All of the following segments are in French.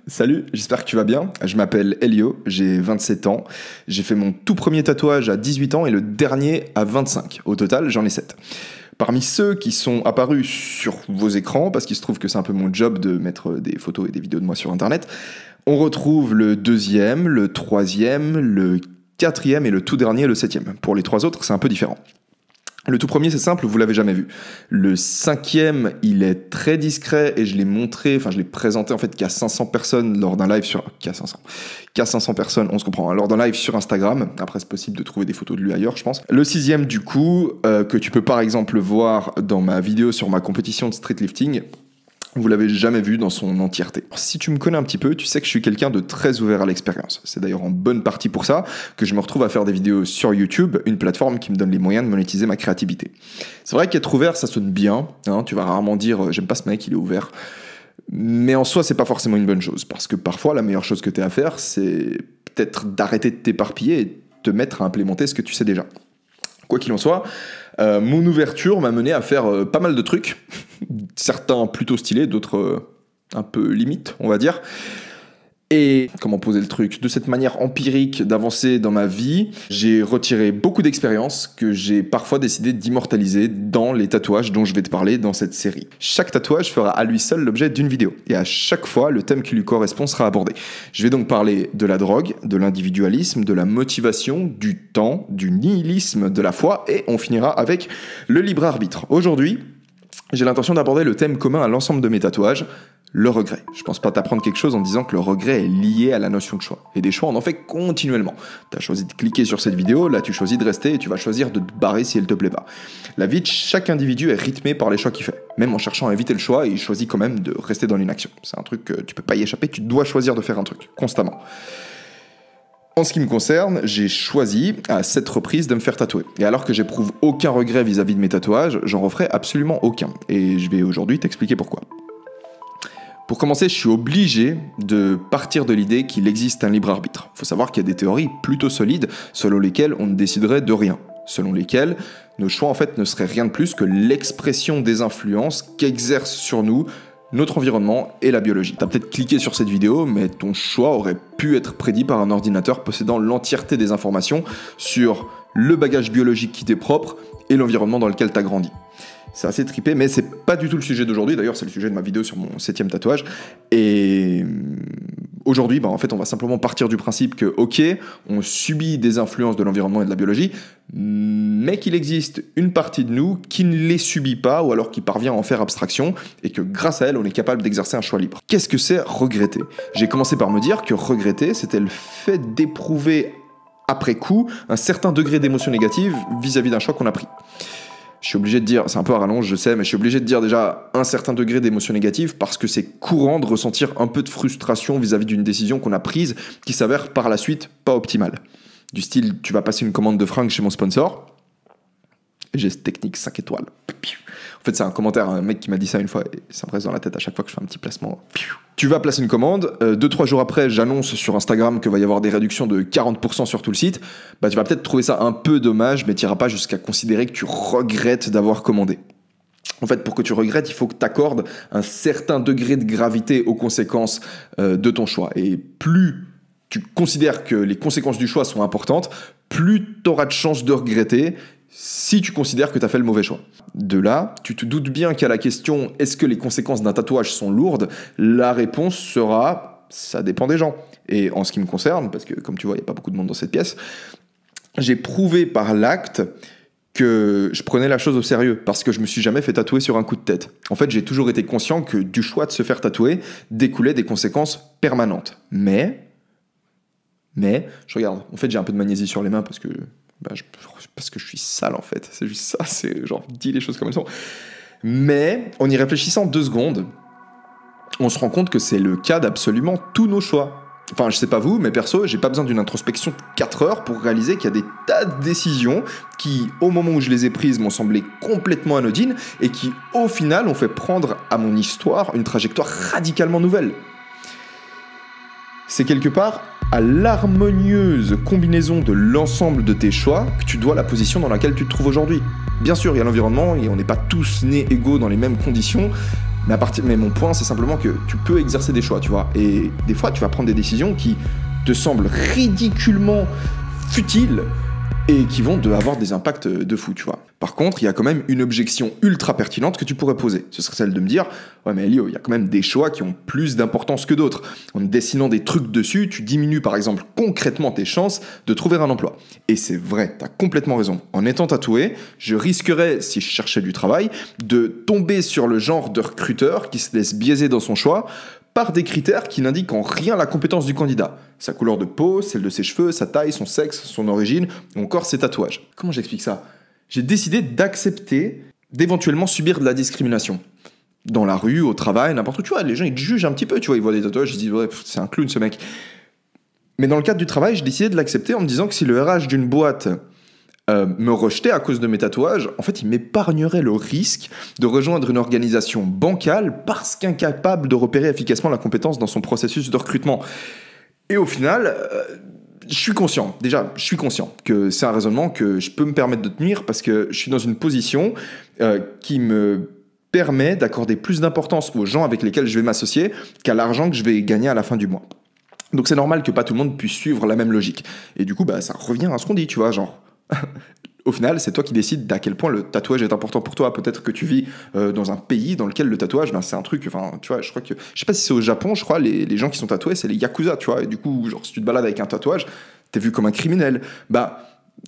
Salut, j'espère que tu vas bien. Je m'appelle Elio, j'ai 27 ans. J'ai fait mon tout premier tatouage à 18 ans et le dernier à 25. Au total, j'en ai 7. Parmi ceux qui sont apparus sur vos écrans, parce qu'il se trouve que c'est un peu mon job de mettre des photos et des vidéos de moi sur Internet, on retrouve le deuxième, le troisième, le quatrième et le tout dernier, le septième. Pour les trois autres, c'est un peu différent. Le tout premier, c'est simple, vous l'avez jamais vu. Le cinquième, il est très discret et je l'ai présenté en fait qu'à 500 personnes lors d'un live qu'à 500 personnes, on se comprend, hein, lors d'un live sur Instagram. Après, c'est possible de trouver des photos de lui ailleurs, je pense. Le sixième, du coup, que tu peux par exemple voir dans ma vidéo sur ma compétition de streetlifting, vous l'avez jamais vu dans son entièreté. Si tu me connais un petit peu, tu sais que je suis quelqu'un de très ouvert à l'expérience. C'est d'ailleurs en bonne partie pour ça que je me retrouve à faire des vidéos sur YouTube, une plateforme qui me donne les moyens de monétiser ma créativité. C'est vrai qu'être ouvert, ça sonne bien, hein, tu vas rarement dire « j'aime pas ce mec, il est ouvert ». Mais en soi, c'est pas forcément une bonne chose, parce que parfois, la meilleure chose que tu as à faire, c'est peut-être d'arrêter de t'éparpiller et de te mettre à implémenter ce que tu sais déjà. Quoi qu'il en soit, mon ouverture m'a mené à faire pas mal de trucs, certains plutôt stylés, d'autres un peu limites, on va dire. Et comment poser le truc? De cette manière empirique d'avancer dans ma vie, j'ai retiré beaucoup d'expériences que j'ai parfois décidé d'immortaliser dans les tatouages dont je vais te parler dans cette série. Chaque tatouage fera à lui seul l'objet d'une vidéo, et à chaque fois, le thème qui lui correspond sera abordé. Je vais donc parler de la drogue, de l'individualisme, de la motivation, du temps, du nihilisme, de la foi, et on finira avec le libre arbitre. Aujourd'hui, j'ai l'intention d'aborder le thème commun à l'ensemble de mes tatouages, le regret. Je pense pas t'apprendre quelque chose en disant que le regret est lié à la notion de choix. Et des choix, on en fait continuellement. T'as choisi de cliquer sur cette vidéo, là tu choisis de rester et tu vas choisir de te barrer si elle te plaît pas. La vie de chaque individu est rythmée par les choix qu'il fait. Même en cherchant à éviter le choix, il choisit quand même de rester dans l'inaction. C'est un truc que tu peux pas y échapper, tu dois choisir de faire un truc, constamment. En ce qui me concerne, j'ai choisi à 7 reprises de me faire tatouer. Et alors que j'éprouve aucun regret vis-à-vis de mes tatouages, j'en referai absolument aucun. Et je vais aujourd'hui t'expliquer pourquoi. Pour commencer, je suis obligé de partir de l'idée qu'il existe un libre arbitre. Il faut savoir qu'il y a des théories plutôt solides selon lesquelles on ne déciderait de rien. Selon lesquelles nos choix en fait ne seraient rien de plus que l'expression des influences qu'exercent sur nous notre environnement et la biologie. T'as peut-être cliqué sur cette vidéo, mais ton choix aurait pu être prédit par un ordinateur possédant l'entièreté des informations sur le bagage biologique qui t'est propre et l'environnement dans lequel t'as grandi. C'est assez trippé, mais c'est pas du tout le sujet d'aujourd'hui. D'ailleurs, c'est le sujet de ma vidéo sur mon 7e tatouage. Et aujourd'hui, en fait, on va simplement partir du principe que, ok, on subit des influences de l'environnement et de la biologie, mais qu'il existe une partie de nous qui ne les subit pas, ou alors qui parvient à en faire abstraction, et que grâce à elle, on est capable d'exercer un choix libre. Qu'est-ce que c'est regretter? J'ai commencé par me dire que regretter, c'était le fait d'éprouver après coup un certain degré d'émotion négative vis-à-vis d'un choix qu'on a pris. Je suis obligé de dire, c'est un peu à rallonge, je sais, mais je suis obligé de dire déjà un certain degré d'émotion négative parce que c'est courant de ressentir un peu de frustration vis-à-vis d'une décision qu'on a prise qui s'avère par la suite pas optimale. Du style, tu vas passer une commande de fringues chez mon sponsor, et j'ai cette technique 5 étoiles. En fait, c'est un commentaire, un mec qui m'a dit ça une fois, et ça me reste dans la tête à chaque fois que je fais un petit placement. Tu vas placer une commande, 2-3 jours après, j'annonce sur Instagram qu'il va y avoir des réductions de 40% sur tout le site. Tu vas peut-être trouver ça un peu dommage, mais tu n'iras pas jusqu'à considérer que tu regrettes d'avoir commandé. En fait, pour que tu regrettes, il faut que tu accordes un certain degré de gravité aux conséquences de ton choix. Et plus tu considères que les conséquences du choix sont importantes, plus tu auras de chances de regretter si tu considères que tu as fait le mauvais choix. De là, tu te doutes bien qu'à la question « est-ce que les conséquences d'un tatouage sont lourdes ?», la réponse sera « ça dépend des gens ». Et en ce qui me concerne, parce que comme tu vois, il n'y a pas beaucoup de monde dans cette pièce, j'ai prouvé par l'acte que je prenais la chose au sérieux, parce que je me suis jamais fait tatouer sur un coup de tête. En fait, j'ai toujours été conscient que du choix de se faire tatouer découlaient des conséquences permanentes. Mais, je regarde, en fait j'ai un peu de magnésie sur les mains parce que je suis sale en fait, c'est juste ça, c'est genre, dis les choses comme elles sont. Mais, en y réfléchissant 2 secondes, on se rend compte que c'est le cas d'absolument tous nos choix. Enfin, je sais pas vous, mais perso, j'ai pas besoin d'une introspection de 4 heures pour réaliser qu'il y a des tas de décisions qui, au moment où je les ai prises, m'ont semblé complètement anodines et qui, au final, ont fait prendre à mon histoire une trajectoire radicalement nouvelle. C'est quelque part à l'harmonieuse combinaison de l'ensemble de tes choix que tu dois la position dans laquelle tu te trouves aujourd'hui. Bien sûr, il y a l'environnement et on n'est pas tous nés égaux dans les mêmes conditions, Mais mon point, c'est simplement que tu peux exercer des choix, tu vois. Et des fois, tu vas prendre des décisions qui te semblent ridiculement futiles et qui vont avoir des impacts de fou, tu vois. Par contre, il y a quand même une objection ultra pertinente que tu pourrais poser. Ce serait celle de me dire « Ouais mais Elio, il y a quand même des choix qui ont plus d'importance que d'autres. En dessinant des trucs dessus, tu diminues par exemple concrètement tes chances de trouver un emploi. » Et c'est vrai, t'as complètement raison. En étant tatoué, je risquerais, si je cherchais du travail, de tomber sur le genre de recruteur qui se laisse biaiser dans son choix par des critères qui n'indiquent en rien la compétence du candidat. Sa couleur de peau, celle de ses cheveux, sa taille, son sexe, son origine, ou encore ses tatouages. Comment j'explique ça ? J'ai décidé d'accepter d'éventuellement subir de la discrimination. Dans la rue, au travail, n'importe où, tu vois, les gens ils te jugent un petit peu, tu vois, ils voient des tatouages, ils se disent ouais, c'est un clown ce mec. Mais dans le cadre du travail, j'ai décidé de l'accepter en me disant que si le RH d'une boîte me rejetait à cause de mes tatouages, en fait, il m'épargnerait le risque de rejoindre une organisation bancale parce qu'incapable de repérer efficacement la compétence dans son processus de recrutement. Et au final, je suis conscient que c'est un raisonnement que je peux me permettre de tenir parce que je suis dans une position qui me permet d'accorder plus d'importance aux gens avec lesquels je vais m'associer qu'à l'argent que je vais gagner à la fin du mois. Donc c'est normal que pas tout le monde puisse suivre la même logique. Et du coup, ça revient à ce qu'on dit, tu vois, genre... Au final, c'est toi qui décides d'à quel point le tatouage est important pour toi. Peut-être que tu vis dans un pays dans lequel le tatouage, c'est un truc, enfin, tu vois, je crois que... Je sais pas si c'est au Japon, je crois, les gens qui sont tatoués, c'est les Yakuza, tu vois. Et du coup, genre, si tu te balades avec un tatouage, t'es vu comme un criminel.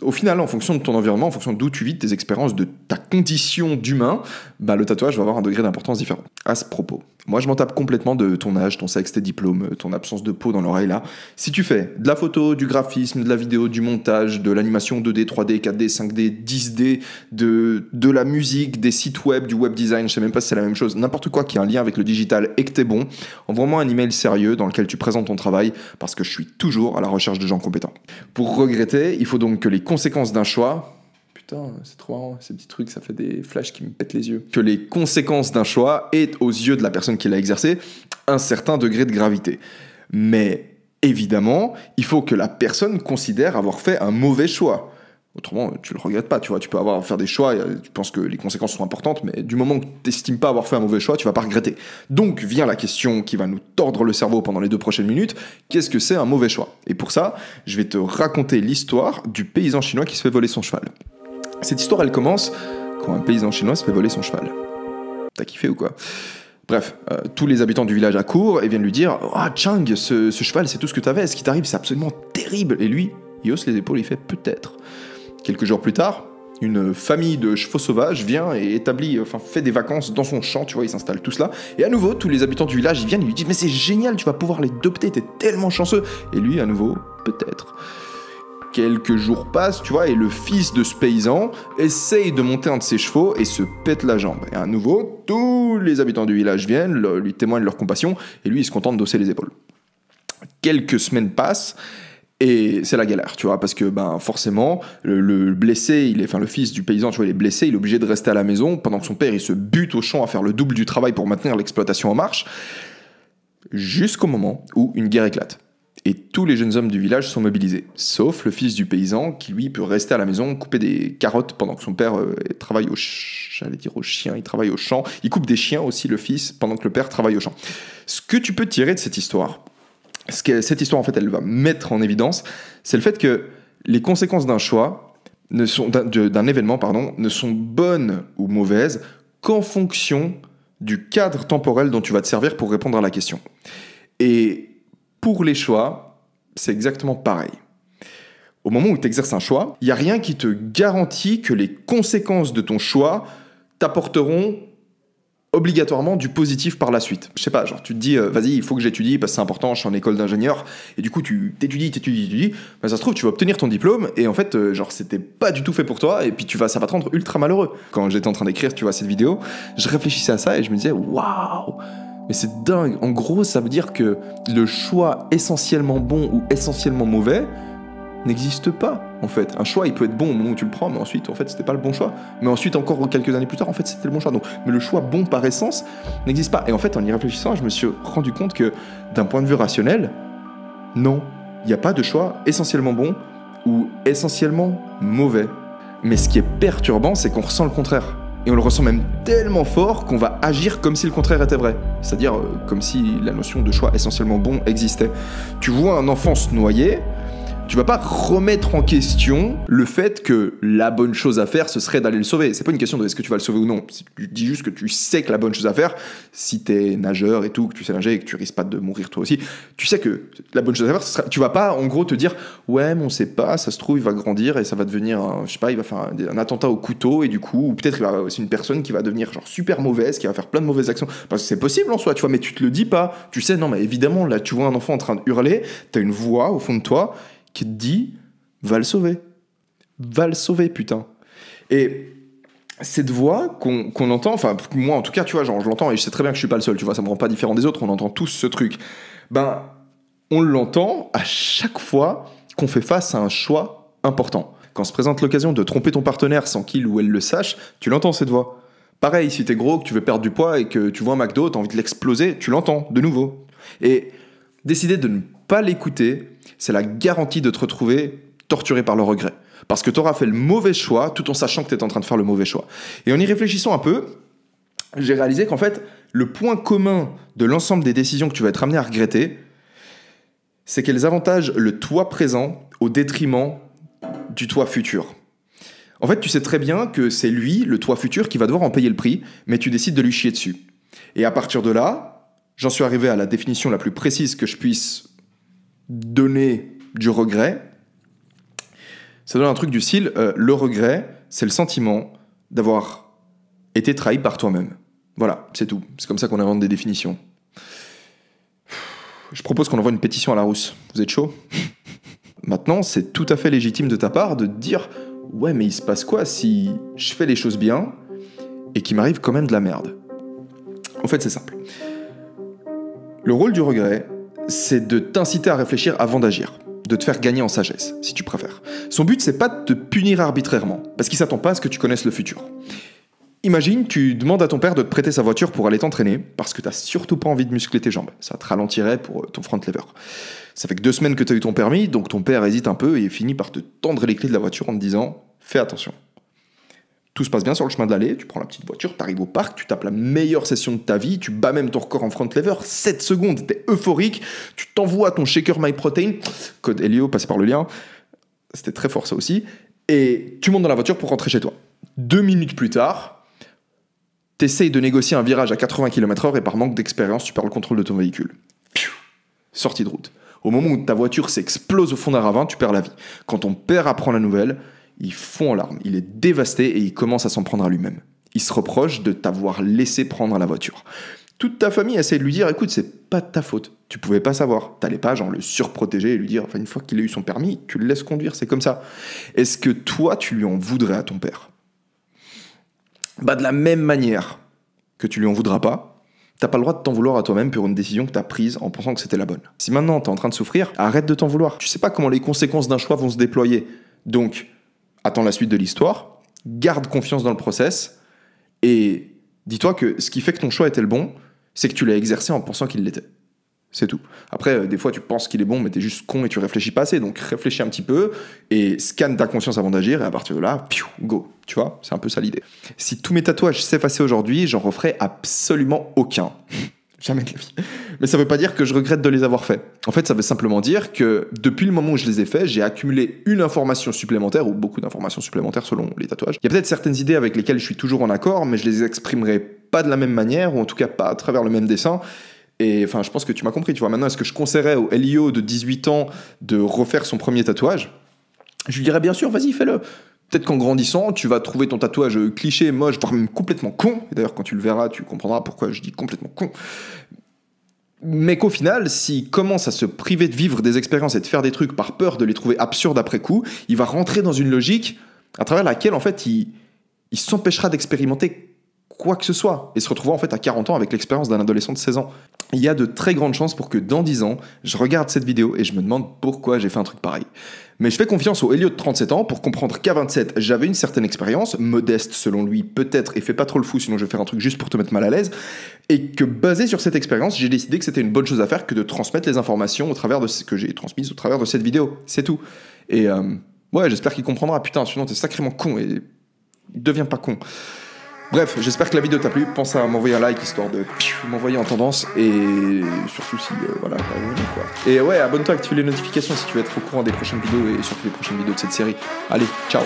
Au final, en fonction de ton environnement, en fonction d'où tu vis, de tes expériences, de ta condition d'humain, le tatouage va avoir un degré d'importance différent. À ce propos, moi je m'en tape complètement de ton âge, ton sexe, tes diplômes, ton absence de peau dans l'oreille là. Si tu fais de la photo, du graphisme, de la vidéo, du montage, de l'animation 2D, 3D, 4D, 5D, 10D, de la musique, des sites web, du web design, je sais même pas si c'est la même chose, n'importe quoi qui a un lien avec le digital et que t'es bon, envoie-moi un email sérieux dans lequel tu présentes ton travail parce que je suis toujours à la recherche de gens compétents. Pour regretter, il faut donc que les conséquences d'un choix... Putain, c'est trop marrant, ces petits trucs, ça fait des flashs qui me pètent les yeux. Que les conséquences d'un choix aient, aux yeux de la personne qui l'a exercé, un certain degré de gravité. Mais évidemment, il faut que la personne considère avoir fait un mauvais choix. Autrement, tu le regrettes pas, tu vois. Tu peux faire des choix, tu penses que les conséquences sont importantes, mais du moment que tu n'estimes pas avoir fait un mauvais choix, tu vas pas regretter. Donc vient la question qui va nous tordre le cerveau pendant les 2 prochaines minutes. Qu'est-ce que c'est un mauvais choix ? Et pour ça, je vais te raconter l'histoire du paysan chinois qui se fait voler son cheval. Cette histoire, elle commence quand un paysan chinois se fait voler son cheval. T'as kiffé ou quoi ? Bref, tous les habitants du village accourent et viennent lui dire « Ah, Chang, ce cheval, c'est tout ce que t'avais, ce qui t'arrive, c'est absolument terrible !» Et lui, il hausse les épaules, il fait « Peut-être ». Quelques jours plus tard, une famille de chevaux sauvages vient et fait des vacances dans son champ, tu vois, ils s'installent tous là. Et à nouveau, tous les habitants du village, ils viennent et lui disent « Mais c'est génial, tu vas pouvoir les adopter, t'es tellement chanceux !» Et lui, à nouveau, « Peut-être ». Quelques jours passent, tu vois, et le fils de ce paysan essaye de monter un de ses chevaux et se pète la jambe. Et à nouveau, tous les habitants du village viennent, lui témoignent leur compassion, et lui, il se contente d'hausser les épaules. Quelques semaines passent, et c'est la galère, tu vois, parce que forcément, le blessé, le fils du paysan, tu vois, il est blessé, il est obligé de rester à la maison, pendant que son père, il se bute au champ à faire le double du travail pour maintenir l'exploitation en marche, jusqu'au moment où une guerre éclate. Et tous les jeunes hommes du village sont mobilisés, sauf le fils du paysan qui, lui, peut rester à la maison, couper des carottes pendant que son père travaille il travaille au champ. Il coupe des chiens aussi, le fils, pendant que le père travaille au champ. Ce que tu peux tirer de cette histoire, en fait, elle va mettre en évidence, c'est le fait que les conséquences d'un choix, d'un événement, ne sont bonnes ou mauvaises qu'en fonction du cadre temporel dont tu vas te servir pour répondre à la question. Et pour les choix, c'est exactement pareil. Au moment où tu exerces un choix, il n'y a rien qui te garantit que les conséquences de ton choix t'apporteront obligatoirement du positif par la suite. Je sais pas, genre tu te dis, vas-y, il faut que j'étudie parce que c'est important, je suis en école d'ingénieur, et du coup tu t'étudies, ça se trouve, tu vas obtenir ton diplôme, et en fait, c'était pas du tout fait pour toi, et puis ça va te rendre ultra malheureux. Quand j'étais en train d'écrire, tu vois, cette vidéo, je réfléchissais à ça, et je me disais, waouh! Mais c'est dingue. En gros, ça veut dire que le choix essentiellement bon ou essentiellement mauvais n'existe pas, en fait. Un choix, il peut être bon au moment où tu le prends, mais ensuite, en fait, c'était pas le bon choix. Mais ensuite, encore quelques années plus tard, en fait, c'était le bon choix. Donc, mais le choix bon par essence n'existe pas. Et en fait, en y réfléchissant, je me suis rendu compte que, d'un point de vue rationnel, non, il n'y a pas de choix essentiellement bon ou essentiellement mauvais. Mais ce qui est perturbant, c'est qu'on ressent le contraire. Et on le ressent même tellement fort qu'on va agir comme si le contraire était vrai. C'est-à-dire comme si la notion de choix essentiellement bon existait. Tu vois un enfant se noyer, tu vas pas remettre en question le fait que la bonne chose à faire, ce serait d'aller le sauver. C'est pas une question de est-ce que tu vas le sauver ou non. Tu dis juste que tu sais que la bonne chose à faire, si t'es nageur et tout, que tu sais nager et que tu risques pas de mourir toi aussi, tu sais que la bonne chose à faire, tu vas pas en gros te dire ouais mais on sait pas, ça se trouve il va grandir et ça va devenir, je sais pas, il va faire un attentat au couteau et du coup, ou peut-être c'est une personne qui va devenir genre super mauvaise, qui va faire plein de mauvaises actions. Parce que c'est possible en soi, tu vois, mais tu te le dis pas. Tu sais, non mais évidemment, là tu vois un enfant en train de hurler, t'as une voix au fond de toi qui te dit va le sauver putain. Et cette voix qu'on entend, enfin moi en tout cas tu vois, genre je l'entends et je sais très bien que je suis pas le seul, tu vois, ça me rend pas différent des autres, on entend tous ce truc. Ben on l'entend à chaque fois qu'on fait face à un choix important. Quand se présente l'occasion de tromper ton partenaire sans qu'il ou elle le sache, tu l'entends cette voix. Pareil, si t'es gros, que tu veux perdre du poids et que tu vois un McDo, t'as envie de l'exploser, tu l'entends de nouveau. Et décider de ne pas l'écouter, c'est la garantie de te retrouver torturé par le regret. Parce que tu auras fait le mauvais choix tout en sachant que tu es en train de faire le mauvais choix. Et en y réfléchissant un peu, j'ai réalisé qu'en fait, le point commun de l'ensemble des décisions que tu vas être amené à regretter, c'est qu'elles avantagent le toi présent au détriment du toi futur. En fait, tu sais très bien que c'est lui, le toi futur, qui va devoir en payer le prix, mais tu décides de lui chier dessus. Et à partir de là, j'en suis arrivé à la définition la plus précise que je puisse donner du regret. Ça donne un truc du style, le regret, c'est le sentiment d'avoir été trahi par toi-même. Voilà, c'est tout. C'est comme ça qu'on invente des définitions. Je propose qu'on envoie une pétition à Larousse. Vous êtes chaud ? Maintenant, c'est tout à fait légitime de ta part de te dire « Ouais, mais il se passe quoi si je fais les choses bien et qu'il m'arrive quand même de la merde ?» En fait, c'est simple. Le rôle du regret, c'est de t'inciter à réfléchir avant d'agir, de te faire gagner en sagesse, si tu préfères. Son but, c'est pas de te punir arbitrairement, parce qu'il s'attend pas à ce que tu connaisses le futur. Imagine, tu demandes à ton père de te prêter sa voiture pour aller t'entraîner, parce que t'as surtout pas envie de muscler tes jambes. Ça te ralentirait pour ton front lever. Ça fait que 2 semaines que t'as eu ton permis, donc ton père hésite un peu et finit par te tendre les clés de la voiture en te disant « Fais attention ». Tout se passe bien sur le chemin de l'allée, tu prends la petite voiture, t'arrives au parc, tu tapes la meilleure session de ta vie, tu bats même ton record en front lever, 7 secondes, t'es euphorique, tu t'envoies ton shaker MyProtein, code Helio, passez par le lien, c'était très fort ça aussi, et tu montes dans la voiture pour rentrer chez toi. 2 minutes plus tard, t'essayes de négocier un virage à 80 km/h et par manque d'expérience, tu perds le contrôle de ton véhicule. Sortie de route. Au moment où ta voiture s'explose au fond d'un ravin, tu perds la vie. Quand ton père apprend la nouvelle, il fond en larmes, il est dévasté et il commence à s'en prendre à lui-même. Il se reproche de t'avoir laissé prendre la voiture. Toute ta famille essaie de lui dire « Écoute, c'est pas de ta faute, tu pouvais pas savoir. » T'allais pas genre le surprotéger et lui dire « Une fois qu'il a eu son permis, tu le laisses conduire, c'est comme ça. » Est-ce que toi, tu lui en voudrais à ton père ? Bah de la même manière que tu lui en voudras pas, t'as pas le droit de t'en vouloir à toi-même pour une décision que t'as prise en pensant que c'était la bonne. Si maintenant t'es en train de souffrir, arrête de t'en vouloir. Tu sais pas comment les conséquences d'un choix vont se déployer. Donc, attends la suite de l'histoire, garde confiance dans le process, et dis-toi que ce qui fait que ton choix était le bon, c'est que tu l'as exercé en pensant qu'il l'était. C'est tout. Après, des fois, tu penses qu'il est bon, mais t'es juste con et tu réfléchis pas assez. Donc, réfléchis un petit peu et scanne ta conscience avant d'agir, et à partir de là, go. Tu vois, c'est un peu ça l'idée. Si tous mes tatouages s'effaçaient aujourd'hui, j'en referais absolument aucun. Jamais de la vie. Mais ça veut pas dire que je regrette de les avoir faits. En fait, ça veut simplement dire que depuis le moment où je les ai faits, j'ai accumulé une information supplémentaire, ou beaucoup d'informations supplémentaires selon les tatouages. Il y a peut-être certaines idées avec lesquelles je suis toujours en accord, mais je les exprimerai pas de la même manière, ou en tout cas pas à travers le même dessin. Et enfin, je pense que tu m'as compris, tu vois. Maintenant, est-ce que je conseillerais au Elio de 18 ans de refaire son premier tatouage ? Je lui dirais bien sûr, vas-y, fais-le. Peut-être qu'en grandissant, tu vas trouver ton tatouage cliché, moche, voire même complètement con. Et d'ailleurs, quand tu le verras, tu comprendras pourquoi je dis complètement con. Mais qu'au final, s'il commence à se priver de vivre des expériences et de faire des trucs par peur de les trouver absurdes après coup, il va rentrer dans une logique à travers laquelle, en fait, il s'empêchera d'expérimenter quoi que ce soit et se retrouvera en fait à 40 ans avec l'expérience d'un adolescent de 16 ans. Il y a de très grandes chances pour que dans 10 ans, je regarde cette vidéo et je me demande pourquoi j'ai fait un truc pareil. Mais je fais confiance au Elio de 37 ans pour comprendre qu'à 27, j'avais une certaine expérience, modeste selon lui peut-être, et fais pas trop le fou sinon je vais faire un truc juste pour te mettre mal à l'aise, et que basé sur cette expérience, j'ai décidé que c'était une bonne chose à faire que de transmettre les informations au travers de ce que j'ai transmises au travers de cette vidéo. C'est tout. Et ouais, j'espère qu'il comprendra. Putain, sinon t'es sacrément con et deviens pas con. Bref, j'espère que la vidéo t'a plu. Pense à m'envoyer un like histoire de m'envoyer en tendance. Et surtout si, voilà, t'as abonné, quoi. Et ouais, abonne-toi, active les notifications si tu veux être au courant des prochaines vidéos et surtout les prochaines vidéos de cette série. Allez, ciao.